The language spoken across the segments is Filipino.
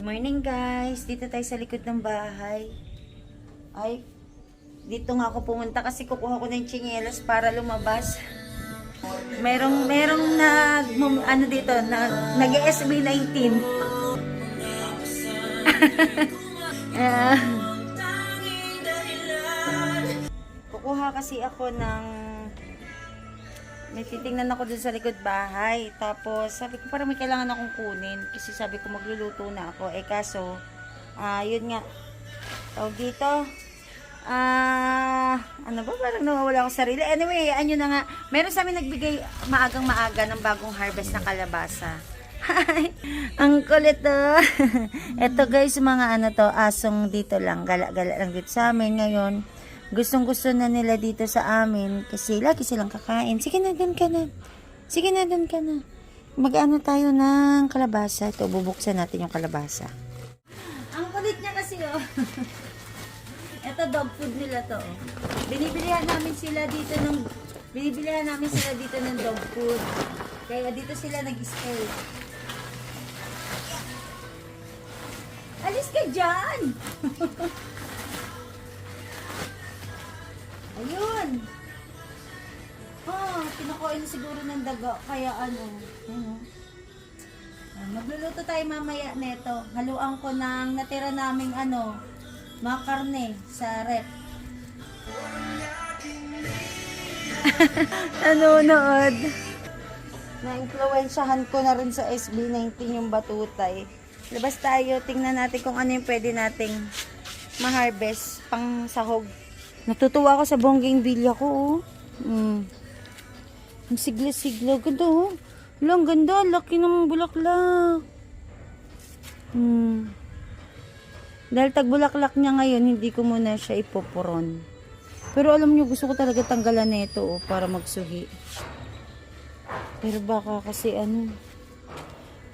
Morning guys, dito tayo sa likod ng bahay. Ay, dito nga ako pumunta kasi kukuha ko ng tsinelas para lumabas. Merong ano dito, nag-SB19. Kukuha kasi ako ng may titingnan ako dun sa likod bahay. Tapos, sabi ko parang may kailangan akong kunin. Kasi sabi ko magluluto na ako. Eh kaso, yun nga. Tawag dito. Ano ba? Parang nawawala ako sarili. Anyway, ano na nga. Meron sa amin nagbigay maagang maaga ng bagong harvest na kalabasa. Hi! Ang kulit to. Eto guys, mga ano to, asong dito lang. Gala-gala lang dito sa amin ngayon. Gustong-gusto na nila dito sa amin kasi lagi silang kakain. Sige na, dun ka na. Sige na, dun ka na. Mag-ano tayo ng kalabasa. Ito, bubuksan natin yung kalabasa. Ang kulit niya kasi, oh. Ito, dog food nila to, oh. Binibilihan namin sila dito ng dog food. Kaya dito sila nag-stay. Alis ka dyan! Ayun. Pinakuha siguro ng daga. Kaya ano. Magluluto tayo mamaya neto. Haluan ko ng natira naming mga karne sa rep. Nanonood. Na-influensyahan ko na rin sa SB19 yung batutay. Labas tayo. Tingnan natin kung ano yung pwede nating ma-harvest pang sahog. Natutuwa ako sa bongging bilya ko, oh. Ang sigla-sigla. Ganda, oh. Ang ganda. Laki ng bulaklak. Dahil tagbulaklak niya ngayon, hindi ko muna siya ipoporon. Pero alam niyo, gusto ko talaga tanggalan na ito, oh, para magsuhi. Pero baka kasi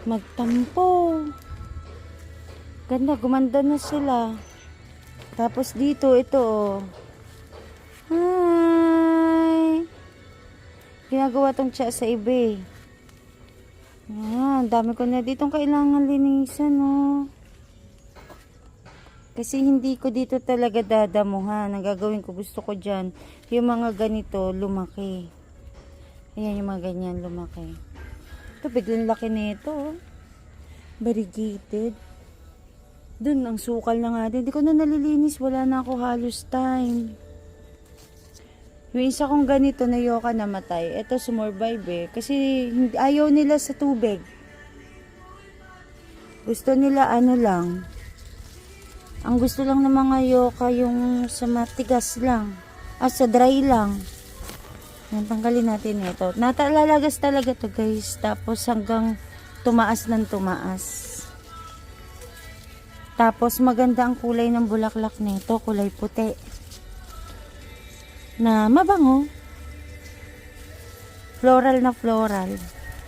magtampo. Ganda, gumanda na sila. Tapos dito, ito, oh. Hi! Ginagawa tong tsa sa eBay. Dami ko na ditong kailangan linisan, oh. Kasi hindi ko dito talaga dadamuhan. Ang gagawin ko, gusto ko dyan, yung mga ganito, lumaki. Ayan, yung mga ganyan, lumaki. Ito, biglang laki nito, oh. Variegated. Dun, ang sukal na nga din. Hindi ko na nalilinis. Wala na ako halos time. Yung isa kong ganito na yoka namatay. Ito, sumurvive eh. Kasi ayaw nila sa tubig. Gusto nila lang. Ang gusto lang ng mga yoka yung sa matigas lang. Sa dry lang. Yan, tanggalin natin ito. Lalagas talaga to guys. Tapos hanggang tumaas ng tumaas. Tapos maganda ang kulay ng bulaklak nito, kulay puti. Na mabango. Floral na floral.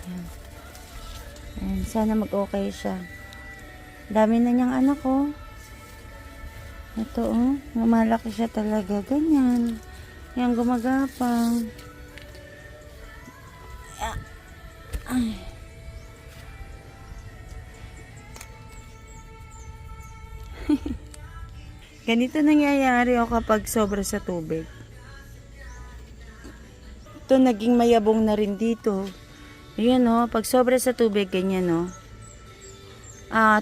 Ayan. Ayan, sana mag-okay siya. Dami na niyang anak, oh. Ito, oh. Malaki siya talaga. Ganyan. Yan, gumagapang. Ay. Ganito nangyayari kapag sobra sa tubig. Ito naging mayabong na rin dito. Ayan, oh, pag sobra sa tubig, ganyan, oh.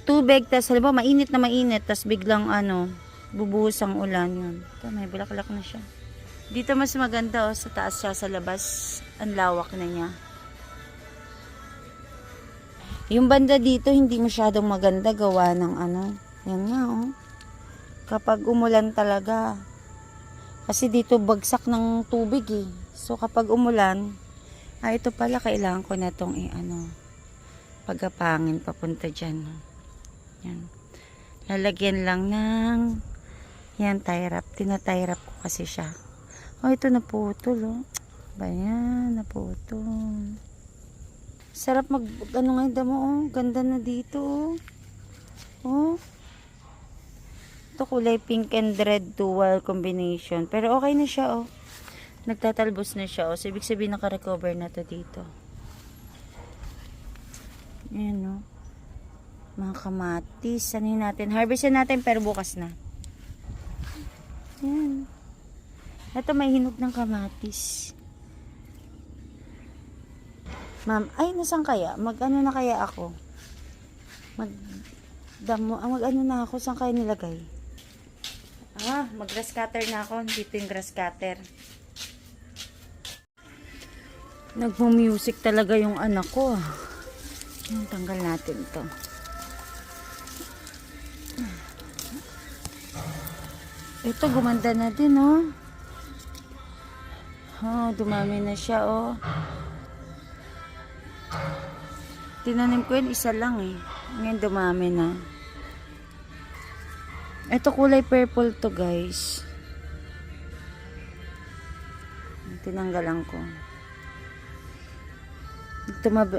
Tubig, tas halimbawa mainit na mainit, tas biglang bubuhos ang ulan, yun. Ito, may bulaklak na siya. Dito mas maganda, oh, sa taas siya, sa labas, ang lawak na niya. Yung banda dito, hindi masyadong maganda gawa ng yan nga, oh. Kapag umulan talaga. Kasi dito bagsak ng tubig, eh. So kapag umulan, ito pala kailangan ko na itong pagapangin papunta dyan. Yan. Lalagyan lang ng yan, tie wrap. Tina-tie wrap ko kasi siya. Ito naputol, oh. Bayan, naputol. Sarap nga damo, oh. Ganda na dito, oh. Ito kulay pink and red dual combination. Pero okay na siya, oh. Nagtatalbos na siya, oh. So, ibig sabihin naka-recover na to dito. Ayan, oh. Mga kamatis. Ano natin? Harvestin natin pero bukas na. Yan. Ito may hinog ng kamatis. Ma'am, ay nasan kaya? Mag-ano na kaya ako? Mag-ano na ako? Saan kaya nilagay? Mag-grass cutter na ako. Dito yung grass cutter. Nagmo-music talaga yung anak ko. Tanggal natin to. Ito, gumanda na din, oh. Dumami na siya, oh. Tinanim ko yun, isa lang, eh. Ngayon, dumami na. Ito, kulay purple to, guys. Tinanggalan ko.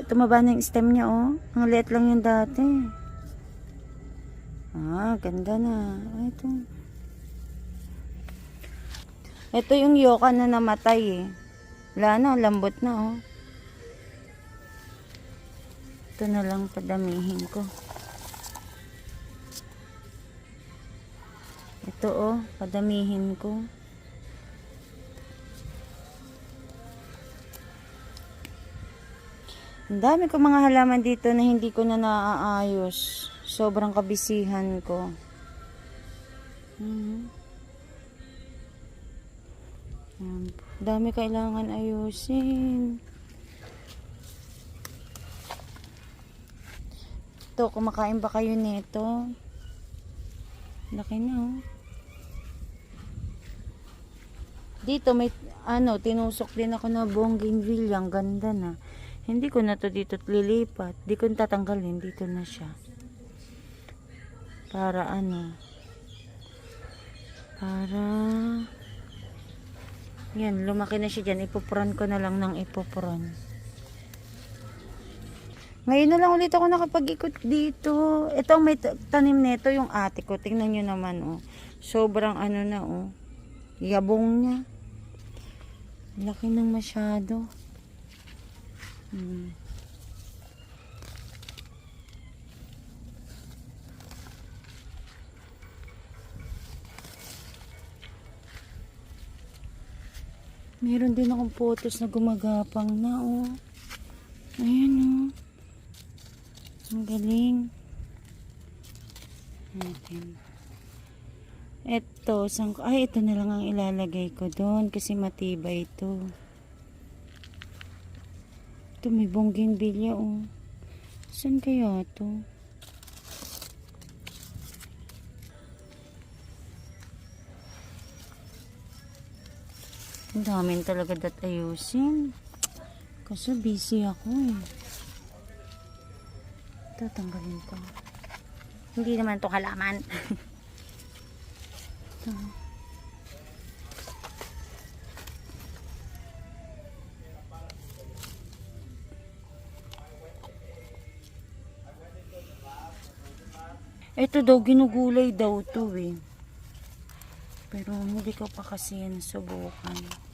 Tumaba na yung stem niya, oh. Ang liit lang yung dati. Ganda na. Ito yung yoka na namatay, eh. Wala na, lambot na, oh. Ito na lang padamihin ko. Ito, oh, padamihin ko. Ang dami ko mga halaman dito na hindi ko na naaayos. Sobrang kabisihan ko. Dami kailangan ayusin. Ito, kumakain ba kayo nito? Laki na, oh. Dito may tinusok din ako na bougainvillea. Ang ganda na. Hindi ko na to dito lilipat. Di ko tatanggalin. Dito na siya. Para yan, lumaki na siya dyan. Ipupron ko na lang ng ipupron. Ngayon na lang ulit ako nakapag-ikot dito. Ito ang may tanim nito yung ate ko. Tingnan nyo naman, oh. Sobrang na, oh. Yabong niya. Laki ng masyado. Meron din akong photos na gumagapang na, oh. Ayan, oh. Ang galing. Natin. Ito, ito na lang ang ilalagay ko doon kasi matibay ito. Ito may bougainvillea, oh. Saan kaya ito? Ang daming talaga ayusin. Kasi busy ako, eh. Ito, tanggalin ko. Hindi naman ito halaman. Ito. Ito daw, ginugulay daw to, eh. Pero hindi ko pa kasi yan subukan.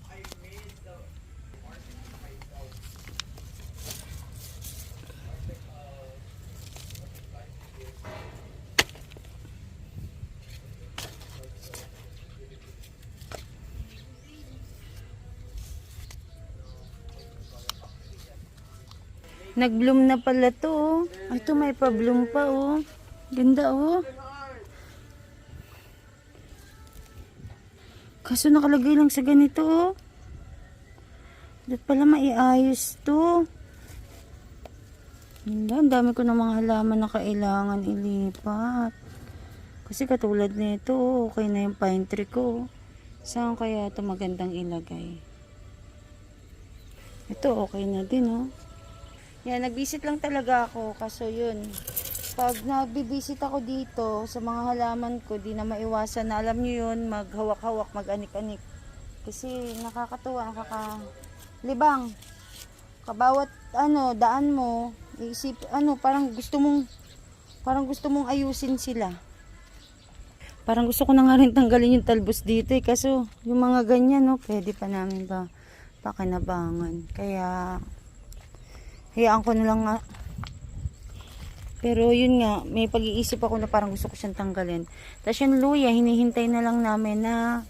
Nag-bloom na pala to, oh. Ito may pa-bloom pa, oh. Ganda, oh. Kaso nakalagay lang sa ganito, oh. Dapat pala maiayos to. Ang dami ko ng mga halaman na kailangan ilipat. Kasi katulad nito, oh, okay na yung pine tree ko. Saan kaya ito magandang ilagay? Ito okay na din, oh. Yan, nag-visit lang talaga ako. Kaso yun, pag nag-visit ako dito sa mga halaman ko, di na maiwasan na, alam nyo yun, maghawak-hawak, mag-anik-anik. Kasi nakakatuwa, nakakalibang. Kabawat daan mo, isip, parang gusto mong ayusin sila. Parang gusto ko na nga rin tanggalin yung talbos dito, eh. Kaso yung mga ganyan, no, pwede pa namin ba pakinabangan. Kaya hayaan ko na lang Pero yun nga, may pag-iisip ako na parang gusto ko siyang tanggalin. Tapos yung luya, hinihintay na lang namin na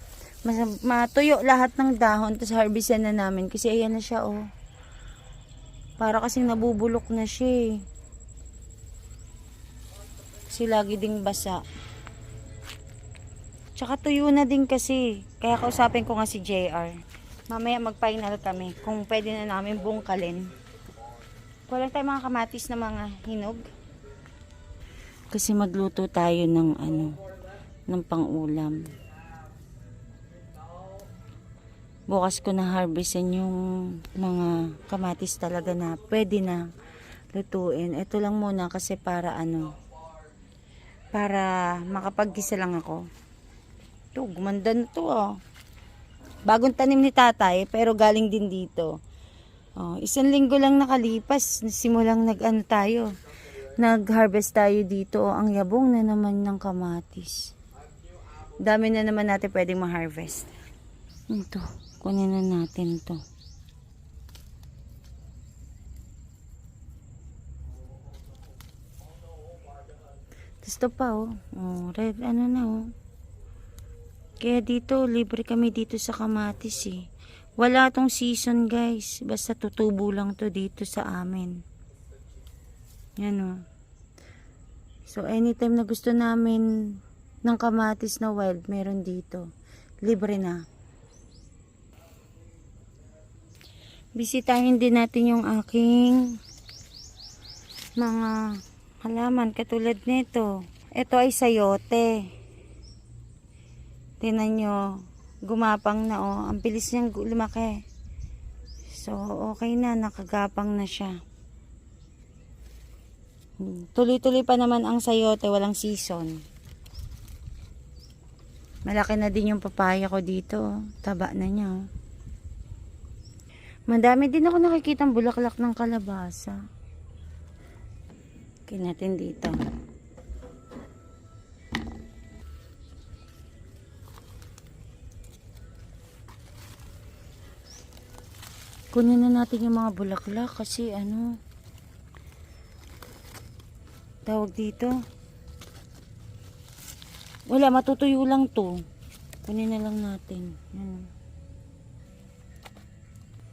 matuyo lahat ng dahon. Tapos harvestan na namin. Kasi ayan na siya, oh. Para kasing nabubulok na siya, eh. Kasi lagi ding basa. Tsaka tuyo na din kasi. Kaya kausapin ko nga si JR. Mamaya mag-final kami. Kung pwede na namin bungkalin. Kulang tayo mga kamatis na mga hinog. Kasi magluto tayo ng ng pang-ulam. Bukas ko na harvestin yung mga kamatis talaga na pwede na lutuin. Ito lang muna kasi para para makapag-gisa lang ako. Ito, gumanda na to, oh. Bagong tanim ni tatay pero galing din dito. Oh, 1 linggo lang nakalipas, simulang nag-harvest tayo dito. Ang yabong na naman ng kamatis. Dami na naman natin pwedeng ma-harvest. Ito, kunin na natin to. Tapos ito pa, oh. Oh, red, na, oh. Kaya dito, libre kami dito sa kamatis, eh. Wala tong season, guys. Basta tutubo lang to dito sa amin. Yan, o. So, anytime na gusto namin ng kamatis na wild, meron dito. Libre na. Bisitahin din natin yung aking mga halaman katulad nito. Ito ay sayote. Tingnan nyo, gumapang na, oh. Ang bilis niyang lumaki. So, okay na, nakagapang na siya. Tuloy-tuloy pa naman ang sayote, walang season. Malaki na din yung papaya ko dito. Taba na niya, oh. Madami din ako nakikitang bulaklak ng kalabasa. Okay natin dito. Kunin na natin yung mga bulaklak kasi tawag dito, wala, matutuyo lang to. Kunin na lang natin. Yan.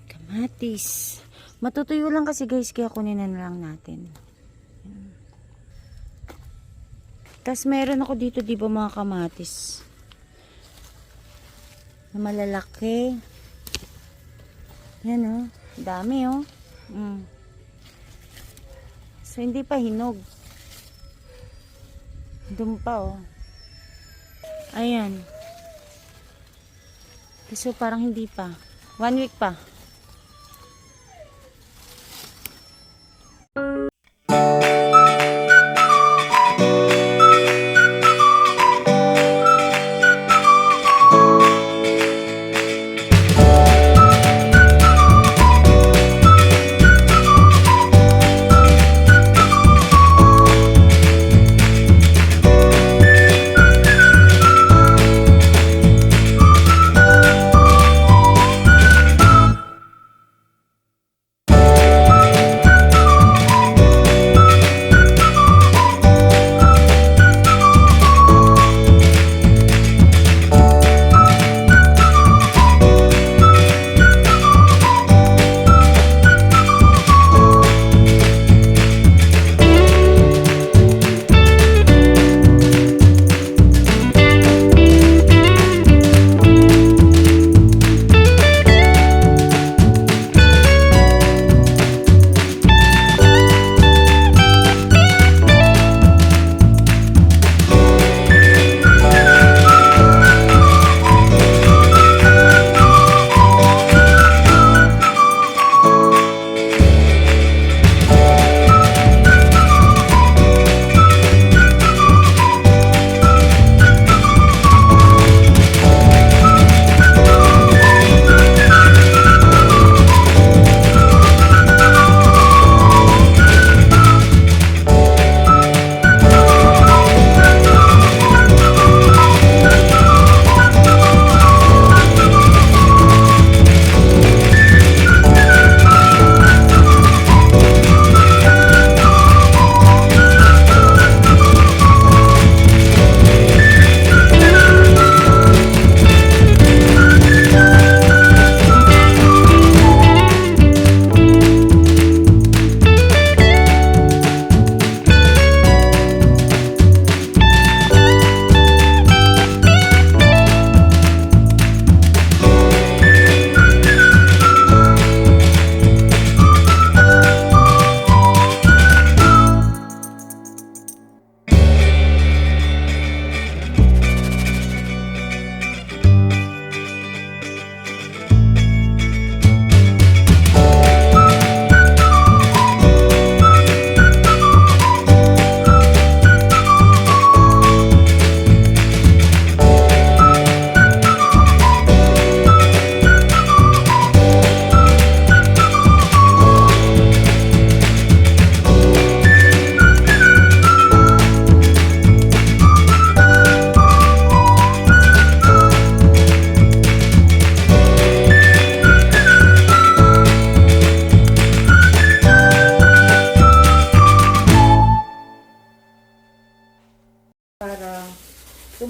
Kamatis. Matutuyo lang kasi, guys, kaya kunin na lang natin. Yan. Tapos meron ako dito, di ba, mga kamatis na malalaki. Yan, oh. Dami, oh. So, hindi pa hinog. Doon pa, oh. Ayan. So, parang hindi pa. 1 week pa.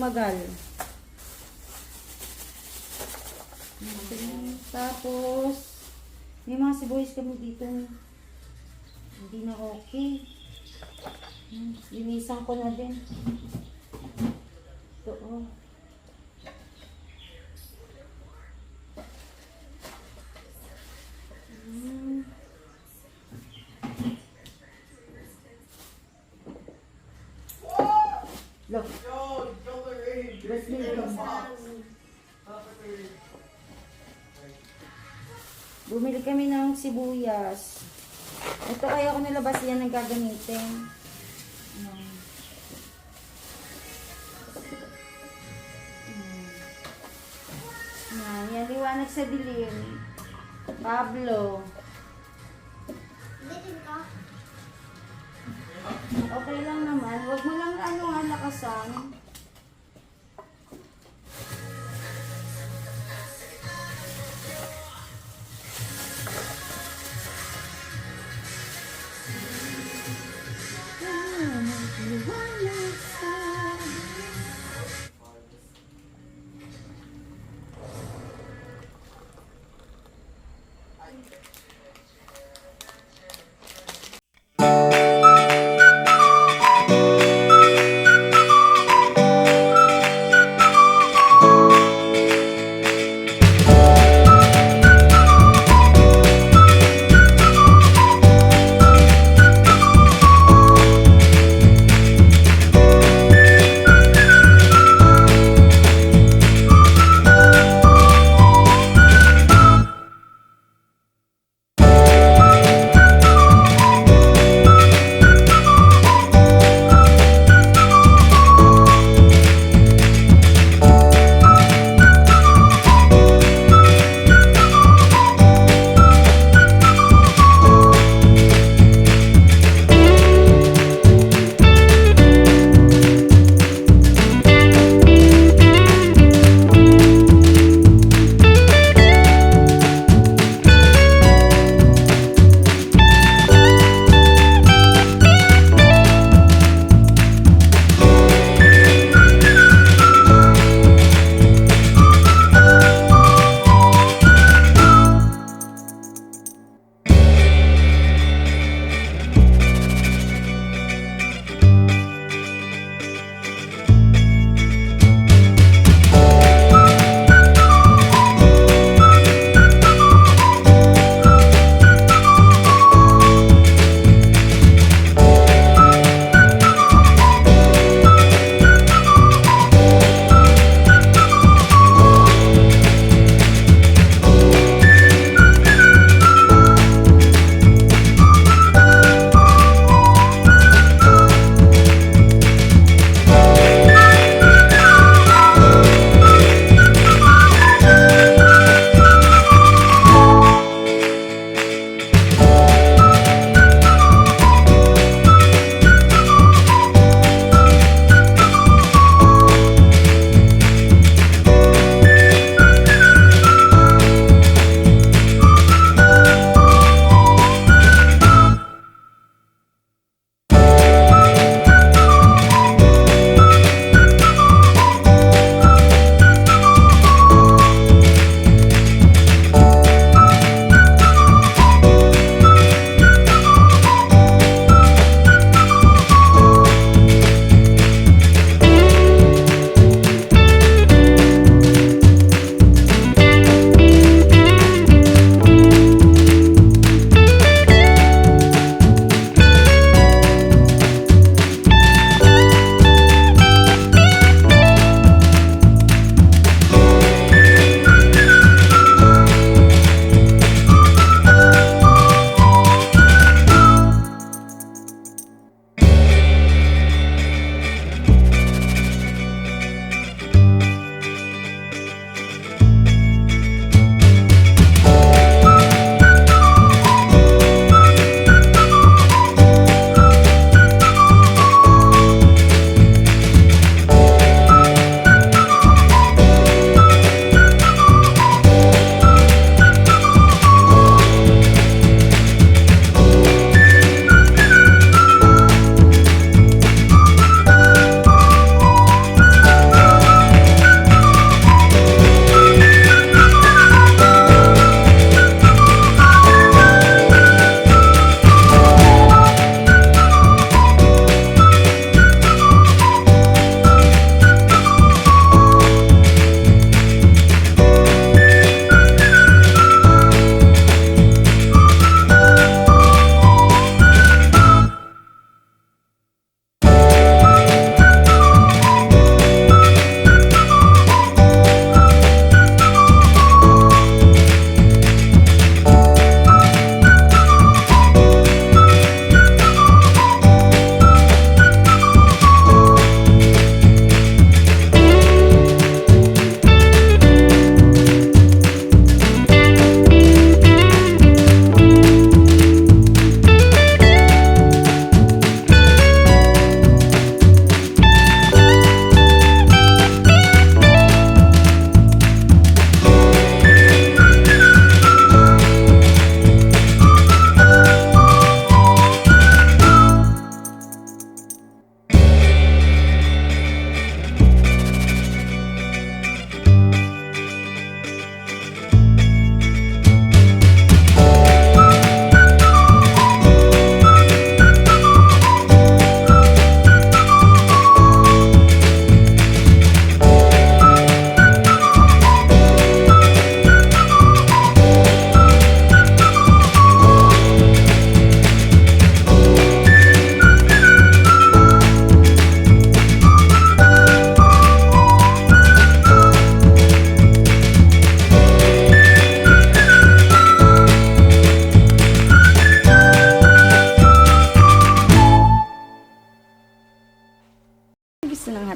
tumagal. Tapos, may mga sibuyas kami dito. Hindi na okay. Linisan ko na din. Ito, oh. Look. Let's leave them. Bumili kami ng sibuyas. Ito kaya ko nilabas yan ng gagamitin. Yan, liwanag sa dilim. Pablo. Okay lang naman. Huwag mo lang lakasan.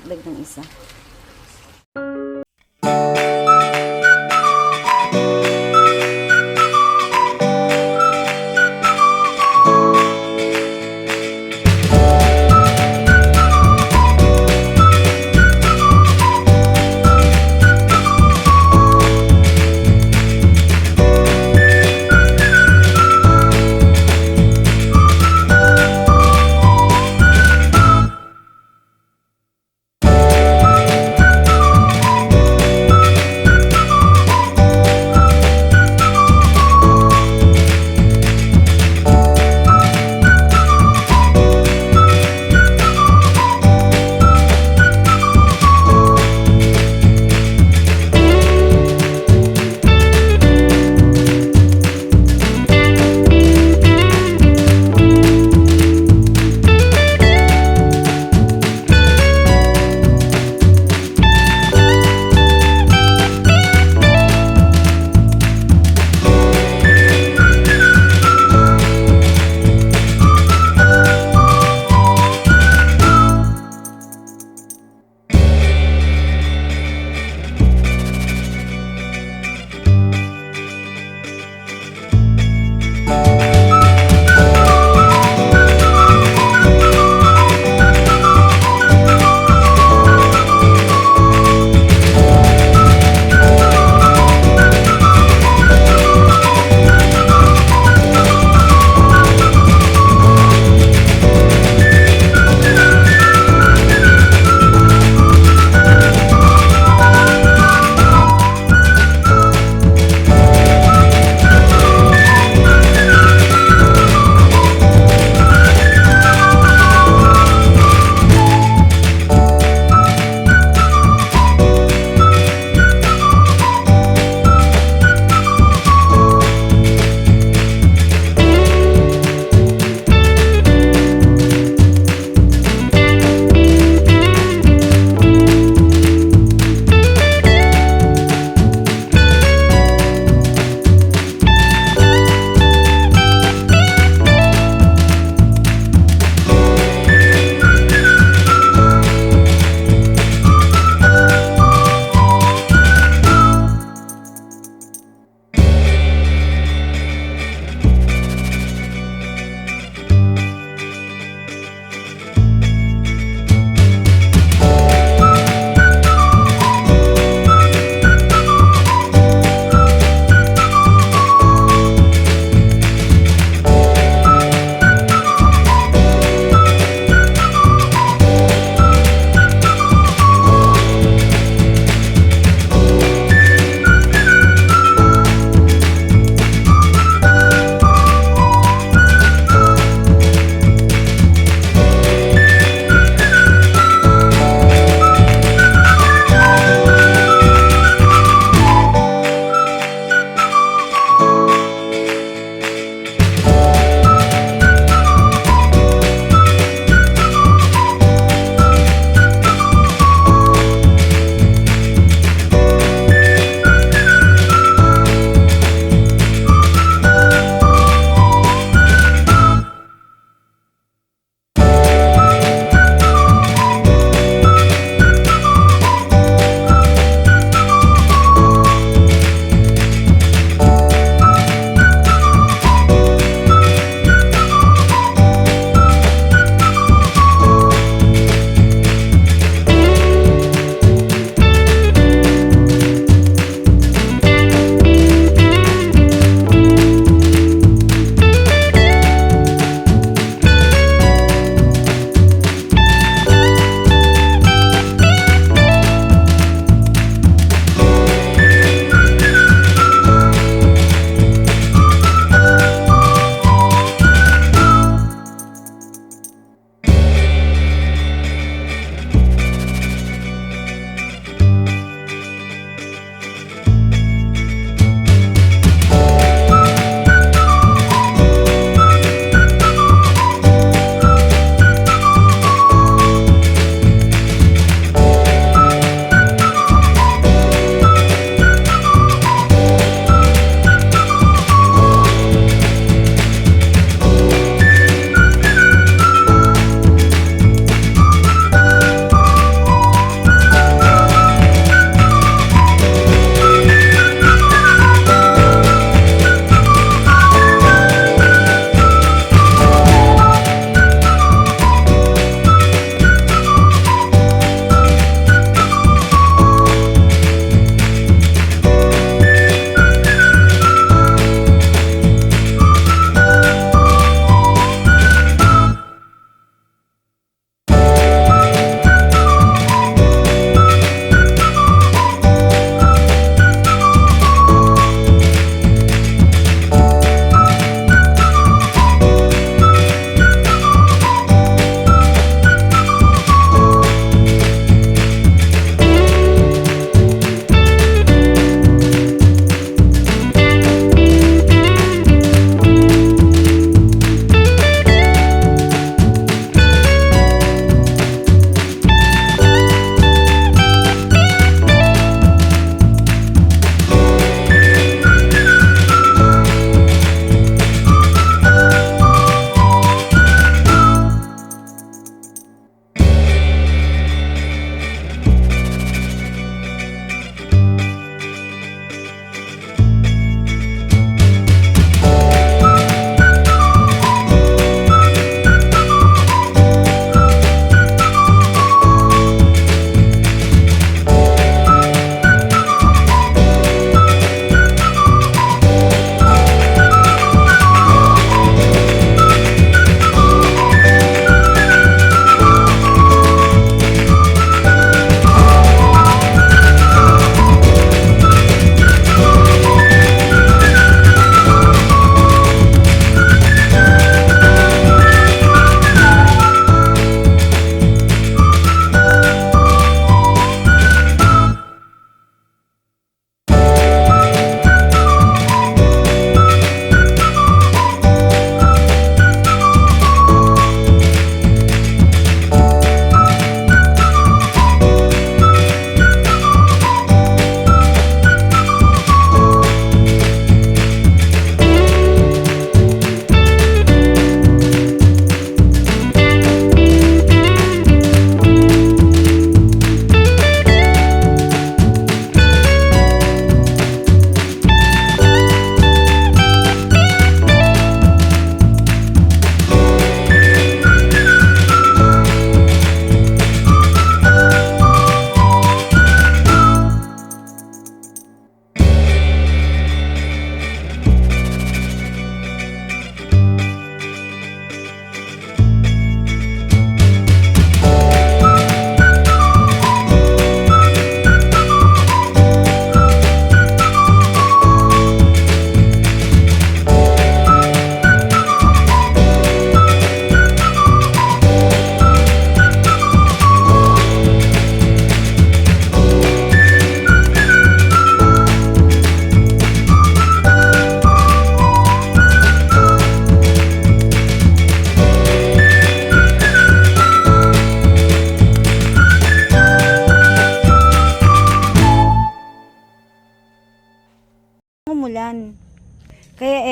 dagdag ng isa.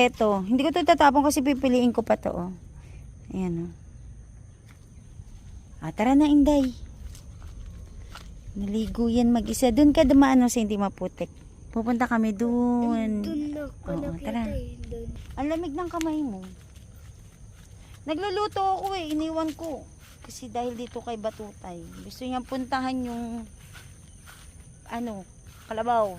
eto. Hindi ko to tatapon kasi pipiliin ko pa to, oh. Ayan, oh. Tara na, Inday. Naligo yan mag-isa. Doon ka dumaan, no, sa hindi maputik. Pupunta kami doon. Doon ako nakita tara. doon. Ang lamig ng kamay mo. Nagluluto ako iniwan ko. Kasi dahil dito kay Batutay. Gusto niyang puntahan yung kalabaw.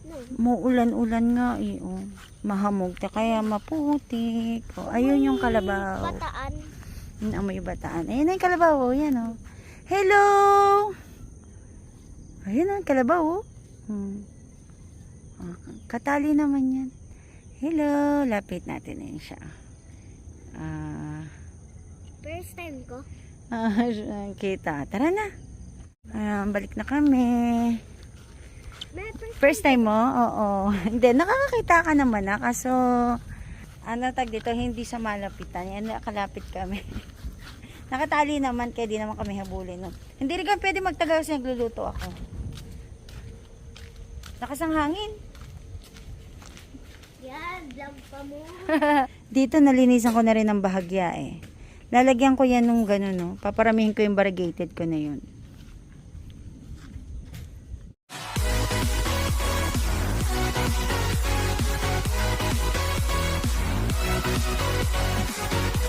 No. Muulan-ulan nga oh. Mahamog ta kaya maputik. Oh, ayun yung kalabaw. Bataan. Amoy bataan. Ayun na yung kalabaw, oh. Yan, oh. Hello! Ayun ang kalabaw, oh. Katali naman yan. Hello! Lapit natin na siya. First time ko. Kita. Tara na. Balik na kami. May First time mo? Oo. Hindi, nakakakita ka naman na. Kaso, tag dito, hindi sa malapitan. Yan, nakalapit kami. Nakatali naman, kaya di naman kami habulin. No? Hindi rin kami pwede magtagal kasi nagluluto ako. Nakasang hangin. yan, jump pa mo. Dito, nalinisan ko na rin ang bahagya eh. Lalagyan ko yan nung gano'n, no? Paparamihin ko yung variegated ko na yun.